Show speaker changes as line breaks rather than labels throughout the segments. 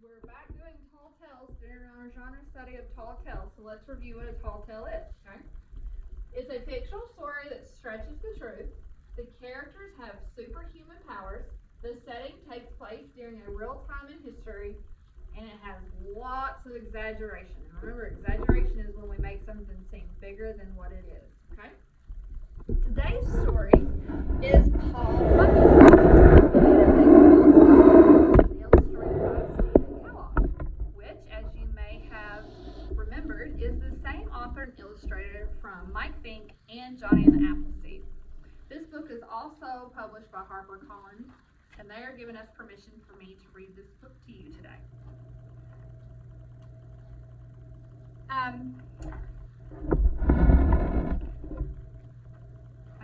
We're back doing tall tales during our genre study of tall tales. So let's review what a tall tale is, okay? It's a fictional story that stretches the truth. The characters have superhuman powers. The setting takes place during a real time in history, and it has lots of exaggeration. And remember, exaggeration is when we make something seem bigger than what it is, okay? Today's story is Paul Bunyan. Is the same author and illustrator from Mike Fink and Johnny and the Appleseed. This book is also published by HarperCollins, and they are giving us permission for me to read this book to you today. I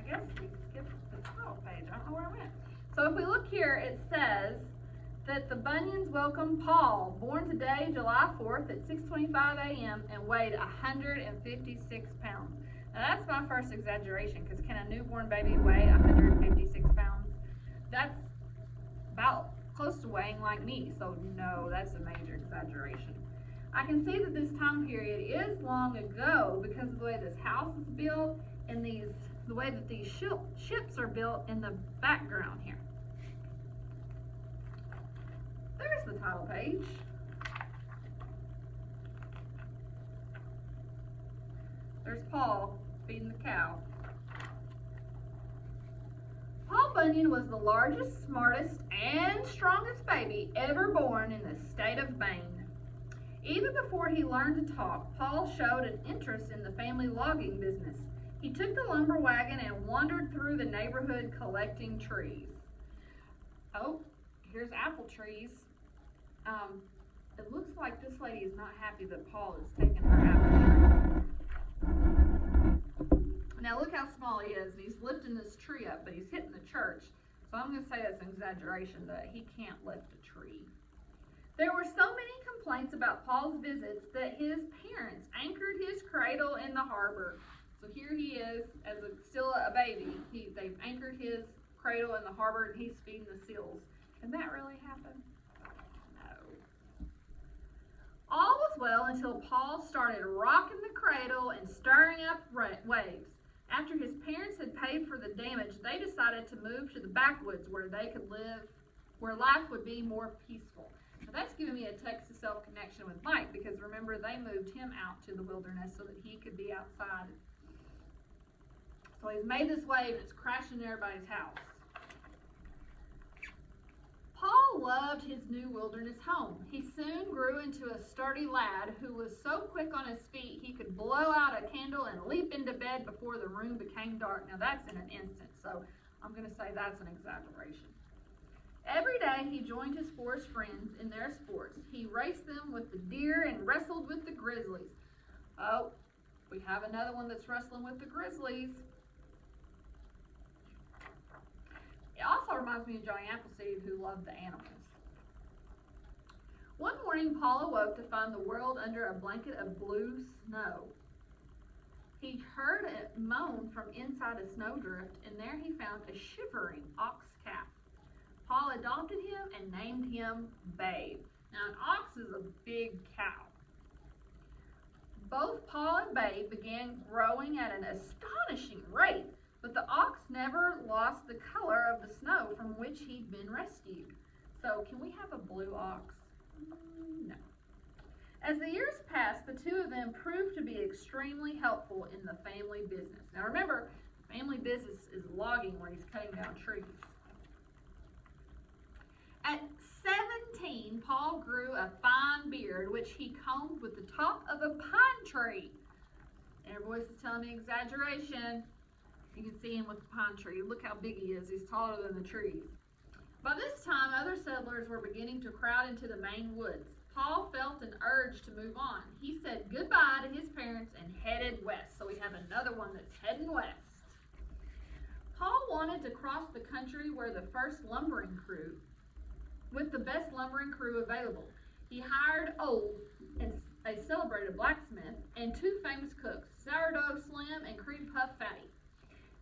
guess we skipped the title page. I don't know where I went. So if we look here, it says that the Bunyans welcome Paul, born today, July 4th at 6:25 a.m. and weighed 156 pounds. Now that's my first exaggeration, because can a newborn baby weigh 156 pounds? That's about close to weighing like me, so no, that's a major exaggeration. I can see that this time period is long ago because of the way this house is built and the way that these ships are built in the background here. There's the title page. There's Paul feeding the cow. Paul Bunyan was the largest, smartest, and strongest baby ever born in the state of Maine. Even before he learned to talk, Paul showed an interest in the family logging business. He took the lumber wagon and wandered through the neighborhood collecting trees. Oh, here's apple trees. It looks like this lady is not happy that Paul is taking her apple tree. Now look how small he is. He's lifting this tree up, but he's hitting the church. So I'm going to say that's an exaggeration that he can't lift a tree. There were so many complaints about Paul's visits that his parents anchored his cradle in the harbor. So here he is, as still a baby. They've anchored his cradle in the harbor, and he's feeding the seals. Can that really happen? All was well until Paul started rocking the cradle and stirring up waves. After his parents had paid for the damage, they decided to move to the backwoods where they could live, where life would be more peaceful. Now that's giving me a text to self connection with Mike, because remember, they moved him out to the wilderness so that he could be outside. So he's made this wave and it's crashing in everybody's house. Paul loved his new wilderness home. He soon grew into a sturdy lad who was so quick on his feet he could blow out a candle and leap into bed before the room became dark. Now that's in an instant, so I'm going to say that's an exaggeration. Every day he joined his forest friends in their sports. He raced them with the deer and wrestled with the grizzlies. Oh, we have another one that's wrestling with the grizzlies. It also reminds me of Johnny Appleseed, who loved the animals. One morning, Paul awoke to find the world under a blanket of blue snow. He heard it moan from inside a snowdrift, and there he found a shivering ox calf. Paul adopted him and named him Babe. Now, an ox is a big cow. Both Paul and Babe began growing at an astonishing rate. But the ox never lost the color of the snow from which he'd been rescued. So, can we have a blue ox? No. As the years passed, the two of them proved to be extremely helpful in the family business. Now remember, family business is logging, where he's cutting down trees. At 17, Paul grew a fine beard, which he combed with the top of a pine tree. And your voice is telling me exaggeration. You can see him with the pine tree. Look how big he is. He's taller than the trees. By this time, other settlers were beginning to crowd into the Maine woods. Paul felt an urge to move on. He said goodbye to his parents and headed west. So we have another one that's heading west. Paul wanted to cross the country with the best lumbering crew available. He hired and a celebrated blacksmith and two famous cooks, Sourdough Slim and Cream Puff Fatty.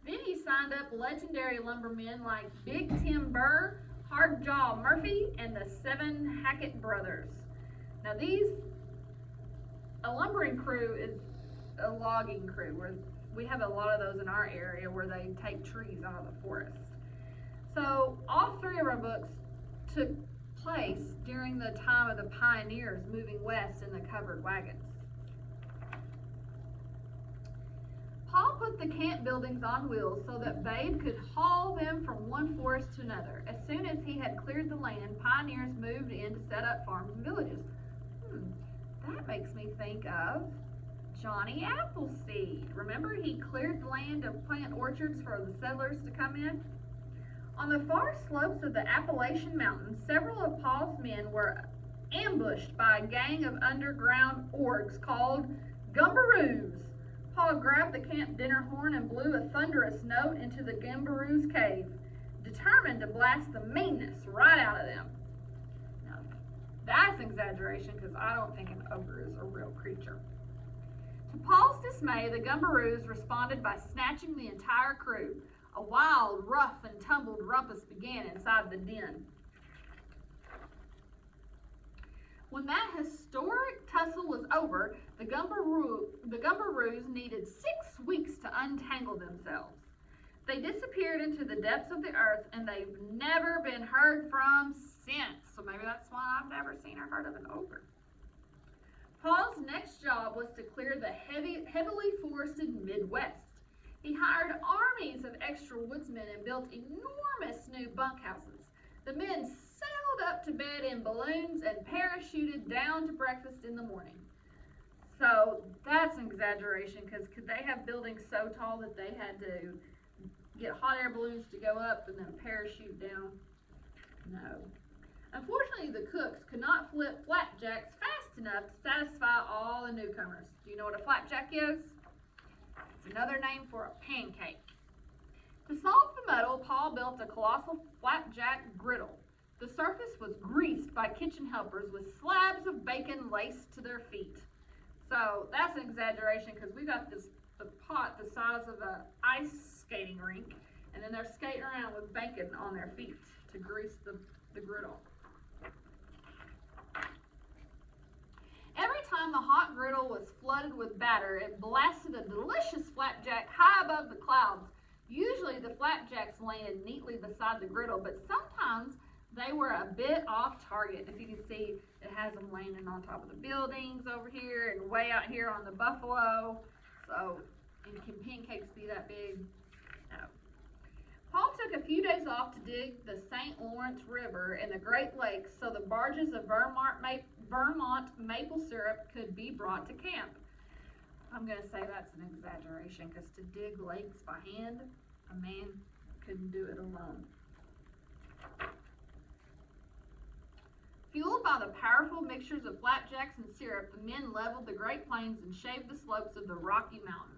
Then he signed up legendary lumbermen like Big Tim Burr, Hard Jaw Murphy, and the Seven Hackett brothers. Now a lumbering crew is a logging crew, where we have a lot of those in our area where they take trees out of the forest. So all three of our books took place during the time of the pioneers moving west in the covered wagons. Paul put the camp buildings on wheels so that Babe could haul them from one forest to another. As soon as he had cleared the land, pioneers moved in to set up farms and villages. That makes me think of Johnny Appleseed. Remember, he cleared the land to plant orchards for the settlers to come in? On the far slopes of the Appalachian Mountains, several of Paul's men were ambushed by a gang of underground orcs called Gumbaroos. Paul grabbed the camp dinner horn and blew a thunderous note into the Gumbaroos' cave, determined to blast the meanness right out of them. Now, that's exaggeration, because I don't think an ogre is a real creature. To Paul's dismay, the Gumbaroos responded by snatching the entire crew. A wild, rough, and tumbled rumpus began inside the den. When that historic tussle was over, the Gumbaroos needed 6 weeks to untangle themselves. They disappeared into the depths of the earth, and they've never been heard from since. So maybe that's why I've never seen or heard of an ogre. Paul's next job was to clear the heavily forested Midwest. He hired armies of extra woodsmen and built enormous new bunkhouses. The men sailed up to bed in balloons and parachuted down to breakfast in the morning. So that's an exaggeration, because could they have buildings so tall that they had to get hot air balloons to go up and then parachute down? No. Unfortunately, the cooks could not flip flapjacks fast enough to satisfy all the newcomers. Do you know what a flapjack is? It's another name for a pancake. To solve the muddle, Paul built a colossal flapjack griddle. The surface was greased by kitchen helpers with slabs of bacon laced to their feet. So that's an exaggeration, because we got the pot the size of an ice skating rink, and then they're skating around with bacon on their feet to grease the griddle. Every time the hot griddle was flooded with batter, it blasted a delicious flapjack high above the clouds. Usually the flapjacks landed neatly beside the griddle, but sometimes they were a bit off target. If you can see, it has them landing on top of the buildings over here and way out here on the buffalo. So, and can pancakes be that big? No. Paul took a few days off to dig the St. Lawrence River and the Great Lakes so the barges of Vermont maple syrup could be brought to camp. I'm going to say that's an exaggeration, because to dig lakes by hand, a man couldn't do it alone. Fueled by the powerful mixtures of flapjacks and syrup, the men leveled the Great Plains and shaved the slopes of the Rocky Mountains.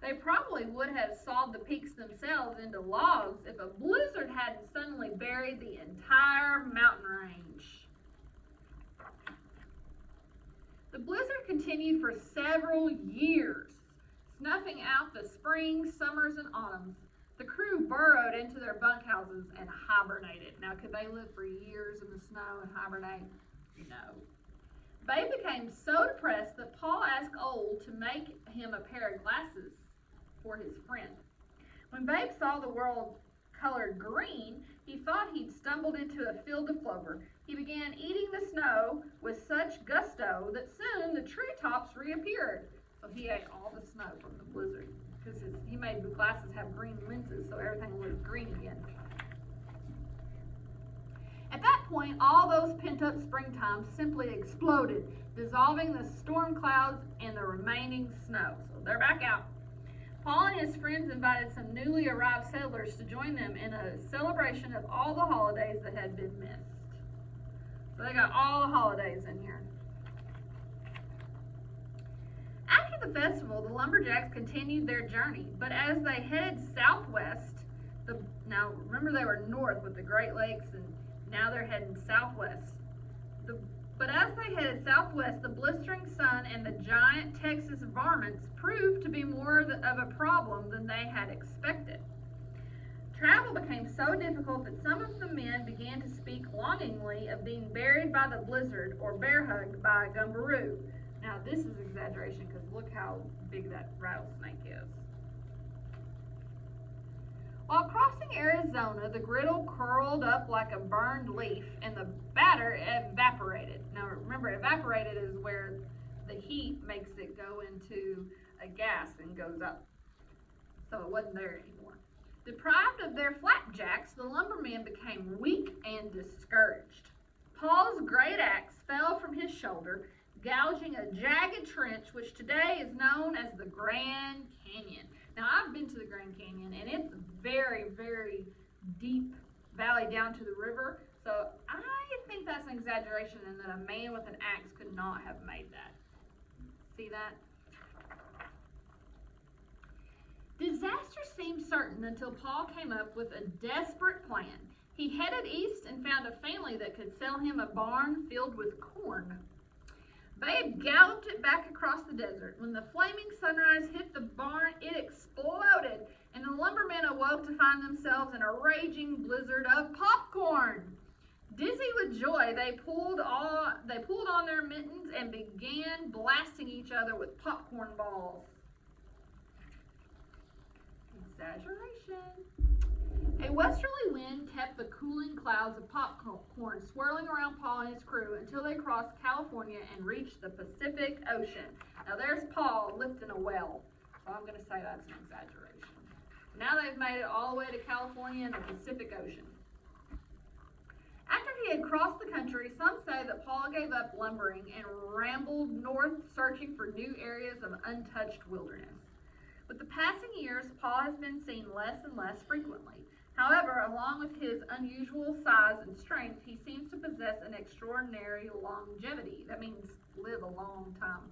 They probably would have sawed the peaks themselves into logs if a blizzard hadn't suddenly buried the entire mountain range. The blizzard continued for several years, snuffing out the springs, summers, and autumns. The crew burrowed into their bunkhouses and hibernated. Now, could they live for years in the snow and hibernate? No. Babe became so depressed that Paul asked Old to make him a pair of glasses for his friend. When Babe saw the world colored green, he thought he'd stumbled into a field of clover. He began eating the snow with such gusto that soon the treetops reappeared. So he ate all the snow from the blizzard, because he made the glasses have green lenses, so everything looked green again. At that point, all those pent-up springtimes simply exploded, dissolving the storm clouds and the remaining snow. So they're back out. Paul and his friends invited some newly arrived settlers to join them in a celebration of all the holidays that had been missed. So they got all the holidays in here. After the festival, the lumberjacks continued their journey, but as they headed southwest, now remember they were north with the Great Lakes, and now they're heading southwest. But as they headed southwest, the blistering sun and the giant Texas varmints proved to be more of a problem than they had expected. Travel became so difficult that some of the men began to speak longingly of being buried by the blizzard or bear hugged by a gumbaroo. Now, this is exaggeration because look how big that rattlesnake is. While crossing Arizona, the griddle curled up like a burned leaf and the batter evaporated. Now, remember, evaporated is where the heat makes it go into a gas and goes up. So it wasn't there anymore. Deprived of their flapjacks, the lumberman became weak and discouraged. Paul's great axe fell from his shoulder, gouging a jagged trench which today is known as the Grand Canyon. Now, I've been to the Grand Canyon, and it's a very, very deep valley down to the river. So I think that's an exaggeration and that a man with an axe could not have made that. See that? Disaster seemed certain until Paul came up with a desperate plan. He headed east and found a family that could sell him a barn filled with corn. Babe galloped it back across the desert. When the flaming sunrise hit the barn, it exploded, and the lumbermen awoke to find themselves in a raging blizzard of popcorn. Dizzy with joy, they pulled on their mittens and began blasting each other with popcorn balls. Exaggeration. A westerly wind kept the cooling clouds of popcorn swirling around Paul and his crew until they crossed California and reached the Pacific Ocean. Now there's Paul lifting a well, so I'm going to say that's an exaggeration. Now they've made it all the way to California and the Pacific Ocean. After he had crossed the country, some say that Paul gave up lumbering and rambled north searching for new areas of untouched wilderness. With the passing years, Paul has been seen less and less frequently. However, along with his unusual size and strength, he seems to possess an extraordinary longevity. That means live a long time.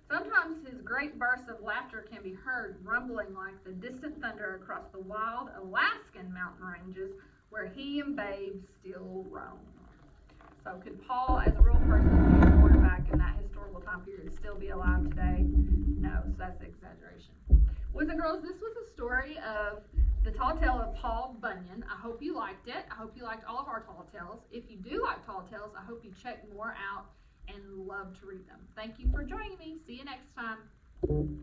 Sometimes his great bursts of laughter can be heard rumbling like the distant thunder across the wild Alaskan mountain ranges where he and Babe still roam. So could Paul, as a real person, be born back in that historical time period, still be alive today? No, so that's the exaggeration. Boys and girls, this was a story of the tall tale of Paul Bunyan. I hope you liked it. I hope you liked all of our tall tales. If you do like tall tales, I hope you check more out and love to read them. Thank you for joining me. See you next time.